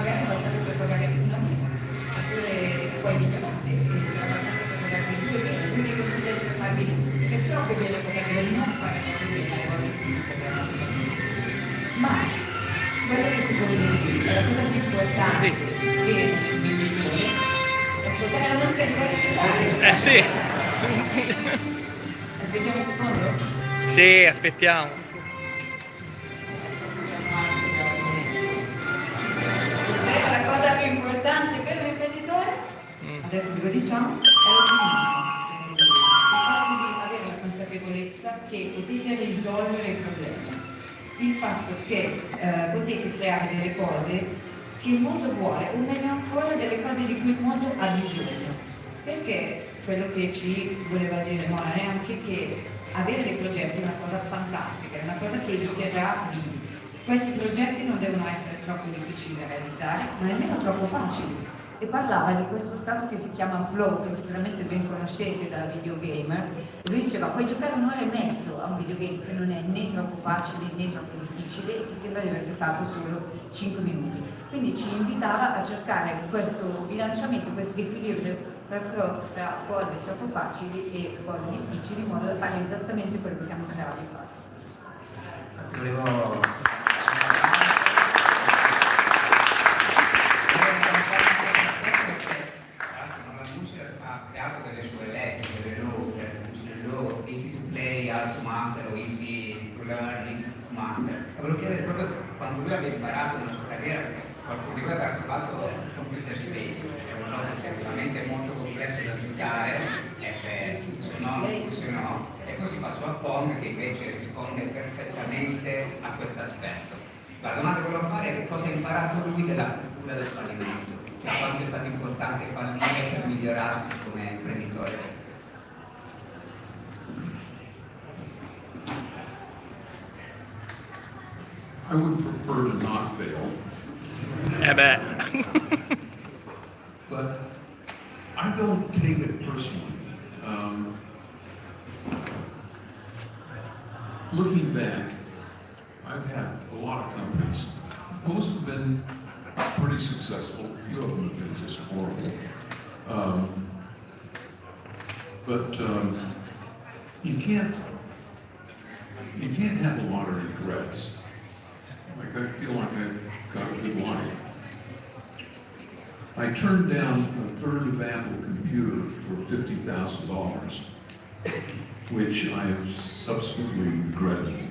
magari abbastanza per pagare una vita, oppure puoi migliorarti, quindi sarà abbastanza per pagarvi 2 bene. L'unica consiglio per farvi che è troppo bene potrebbe non fare troppo bene alle vostre sviluppo ma quello che secondo me è la cosa più importante per l'imprenditore è ascoltare la musica di Guerra Stellare. Sì. Aspettiamo un secondo? Sì, aspettiamo. Cos'è la cosa più importante per un imprenditore? Adesso ve lo diciamo, è l'ottimismo. Il fatto di avere la consapevolezza che potete risolvere il problema. Il fatto che potete creare delle cose che il mondo vuole, o meglio ancora delle cose di cui il mondo ha bisogno. Perché quello che ci voleva dire Nolan è anche che avere dei progetti è una cosa fantastica, è una cosa che vi terrà vivi. Questi progetti non devono essere troppo difficili da realizzare, ma nemmeno troppo facili. E parlava di questo stato che si chiama flow, che sicuramente ben conoscete da videogamer, e lui diceva puoi giocare 1 ora e mezzo a un videogame se non è né troppo facile né troppo difficile e ti sembra di aver giocato solo 5 minuti. Quindi ci invitava a cercare questo bilanciamento, questo equilibrio fra cose troppo facili e cose difficili in modo da fare esattamente quello che siamo bravi a fare. Delle sue leggi, delle law, easy to play, hard to master o easy to learn, easy to master. Volevo chiedere proprio quando lui abbia imparato nella sua carriera, qualcuno di voi ha giocato Computer Space, è un gioco sicuramente molto complesso da giocare, funzionò, e poi si passò a Pong che invece risponde perfettamente a questo aspetto. La domanda che volevo fare è che cosa ha imparato lui della cultura del fallimento? Cioè, quanto è stato importante fallire per migliorarsi come imprenditore? I would prefer to not fail. But I don't take it personally. Looking back, I've had a lot of companies. Most have been pretty successful. A few of them have been just horrible. You can't have a lot of regrets. Like I feel like I've got a good life. I turned down a third of Apple computer for $50,000, which I have subsequently regretted.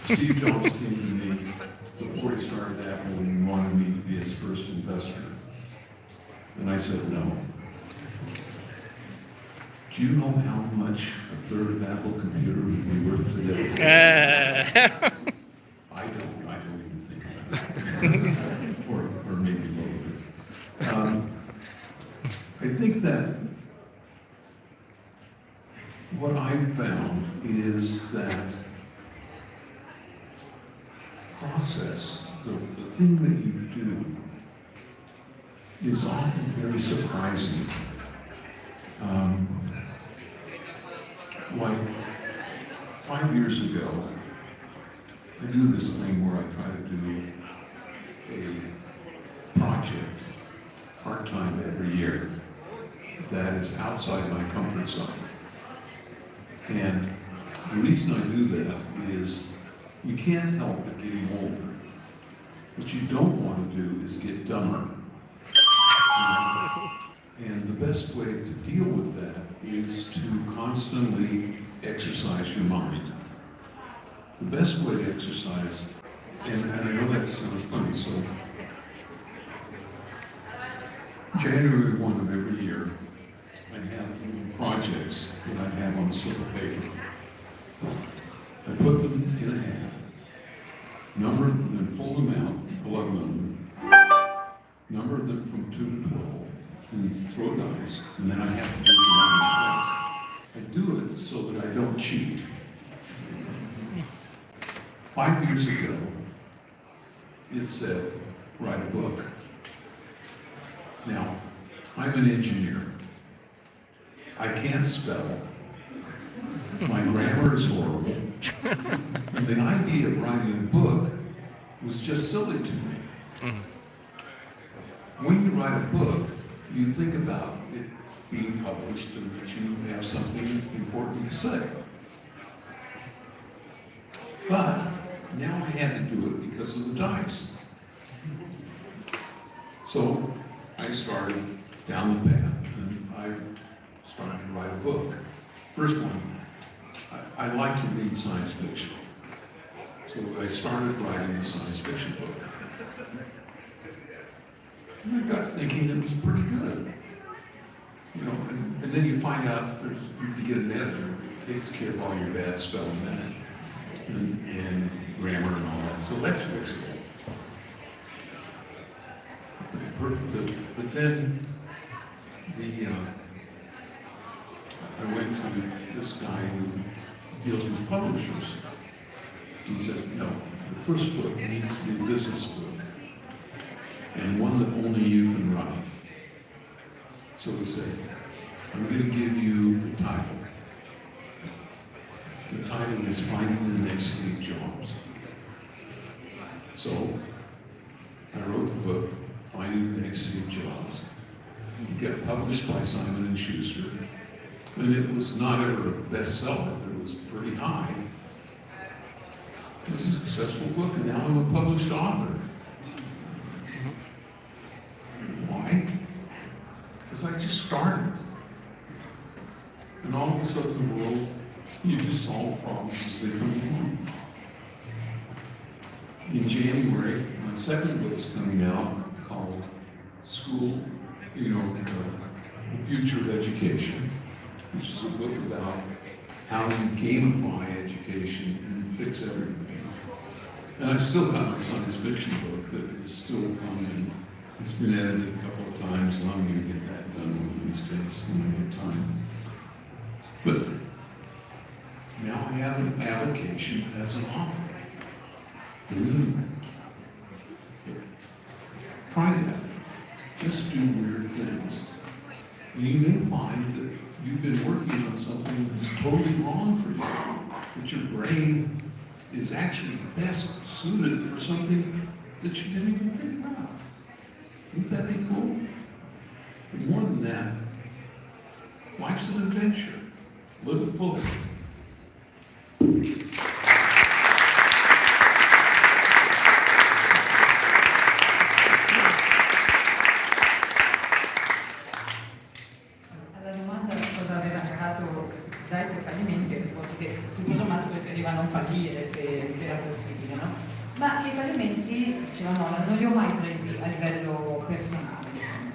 Steve Jobs came to me before he started Apple and wanted me to be his first investor. And I said no. Do you know how much a third of Apple computer would be worth today? I don't even think about it. or maybe a little bit. I think that what I've found is that process, the thing that you do, is often very surprising. Like 5 years ago, I do this thing where I try to do a project part-time every year that is outside my comfort zone. And the reason I do that is you can't help but getting older. What you don't want to do is get dumber. And the best way to deal with that is to constantly exercise your mind. The best way to exercise, and I know that sounds funny, so January 1 of every year, I have projects that I have on a slip of paper. I put them in a hat, number them and pull them out, 11 of them, number them from 2 to 12, and throw dice, and then I have to do it twice. I do it so that I don't cheat. 5 years ago, it said, write a book. Now, I'm an engineer. I can't spell. My grammar is horrible. And the idea of writing a book was just silly to me. when you write a book, you think about it being published and that you have something important to say. But now I had to do it because of the dice. So I started down the path and I started to write a book. First one, I like to read science fiction. So I started writing a science fiction book. And I got thinking it was pretty good. You know, and then you find out you can get an editor who takes care of all your bad spelling and grammar and all that. So that's fixable. But then I went to this guy who deals with publishers. He said, no, the first book needs to be a business book and one that only you can write. So he said, I'm going to give you the title. The title is Finding the Next Steve Jobs. So I wrote the book, Finding the Next Steve Jobs. It got published by Simon & Schuster. And it was not ever a bestseller, but it was pretty high. It was a successful book, and now I'm a published author. Why? Because I just started. And all of a sudden the world, you just solve problems as they come along. In January, my second book is coming out called School, The Future of Education, which is a book about how you gamify education and fix everything. And I've still got my science fiction book that is still coming. It's been edited a couple of times, and I'm going to get that done one of these days when I get time. But now I have an avocation as an author. Try that. Just do weird things. And you may find that you've been working on something that's totally wrong for you, that your brain is actually best suited for something that you didn't even figure out. Wouldn't that be cool? But more than that, life's an adventure. Live it fully. Alla domanda cosa aveva imparato dai suoi fallimenti, ho risposto che tutto sommato preferiva non fallire se era possibile, no? Ma che i fallimenti, diceva Nolan, non li ho mai presi a livello personale, insomma.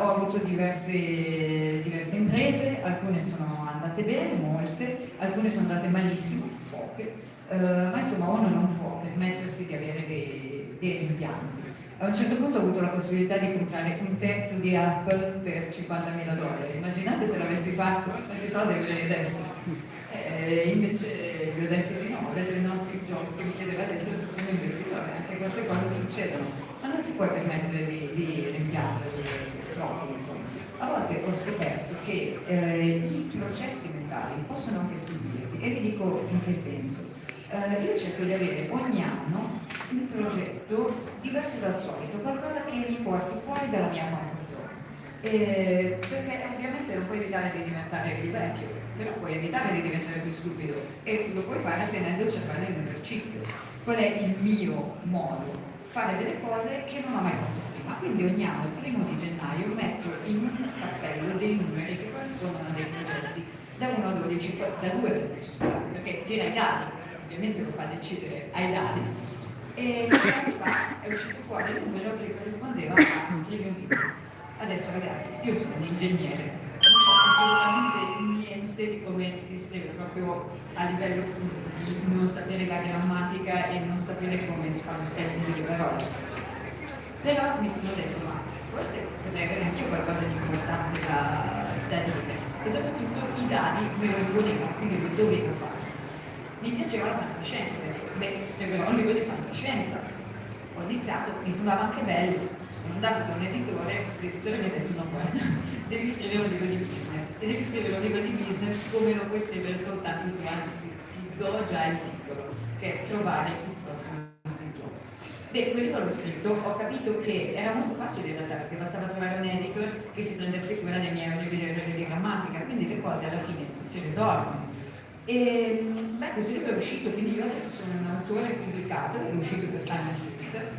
Ho avuto diverse imprese, alcune sono andate bene, molte, alcune sono andate malissimo, poche, ma insomma uno non può permettersi di avere dei rimpianti. A un certo punto ho avuto la possibilità di comprare un terzo di Apple per $50.000. Immaginate se l'avessi fatto, quanti soldi avrei adesso? Invece vi ho detto di no, ho detto di no a Steve Jobs che mi chiedeva di essere il suo primo investitore. Anche queste cose succedono, ma non ti puoi permettere di rimpiangere troppo, insomma. A volte ho scoperto che i processi mentali possono anche stupirti, e vi dico in che senso. Io cerco di avere ogni anno un progetto diverso dal solito, qualcosa che mi porti fuori dalla mia comfort zone. Perché ovviamente non puoi evitare di diventare più vecchio, però puoi evitare di diventare più stupido, e lo puoi fare tenendo il cervello in esercizio. Qual è il mio modo? Fare delle cose che non ho mai fatto prima. Quindi ogni anno, il 1° di gennaio, metto in un cappello dei numeri che corrispondono a dei progetti da 1 a 12, da 2 a 12, scusate, perché tira i dadi, ovviamente lo fa decidere ai dadi. E 3 anni fa è uscito fuori il numero che corrispondeva a scrivere un libro. Adesso ragazzi, io sono un ingegnere, non so assolutamente niente di come si scrive, proprio a livello di non sapere la grammatica e non sapere come si fa lo spelling delle parole. Però mi sono detto, ma forse potrei avere anch'io qualcosa di importante da dire. E soprattutto i dadi me lo imponevano, quindi lo dovevo fare. Mi piaceva la fantascienza, ho detto, beh, scriverò un libro di fantascienza. Ho iniziato, mi sembrava anche bello, sono andato da un editore, l'editore mi ha detto no guarda, devi scrivere un libro di business, e devi scrivere un libro di business come lo puoi scrivere soltanto tu, anzi ti do già il titolo, che è Trovare il prossimo Steve Jobs. Beh, quel libro l'ho scritto, ho capito che era molto facile in realtà, perché bastava trovare un editor che si prendesse cura dei miei orribili errori di grammatica, quindi le cose alla fine si risolvono. E beh, questo libro è uscito, quindi io adesso sono un autore pubblicato, è uscito per Simon Schuster,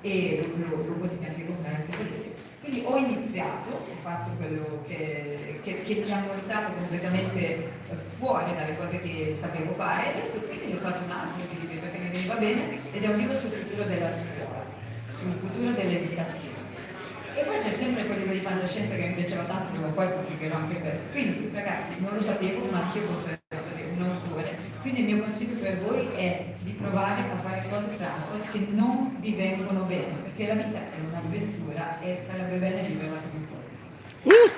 e lo potete anche comprare se volete. Quindi ho iniziato, ho fatto quello che mi ha portato completamente fuori dalle cose che sapevo fare, e adesso quindi ho fatto un altro libro perché mi veniva bene, ed è un libro sul futuro della scuola, sul futuro dell'educazione. E poi c'è sempre quel libro di fantascienza che mi piaceva tanto, prima o poi pubblicherò anche questo. Quindi ragazzi, non lo sapevo, ma anch'io posso essere un autore, quindi il mio consiglio per voi è di provare a fare cose strane, cose che non vi vengono bene, perché la vita è un'avventura e sarebbe bene vivere fino in fondo.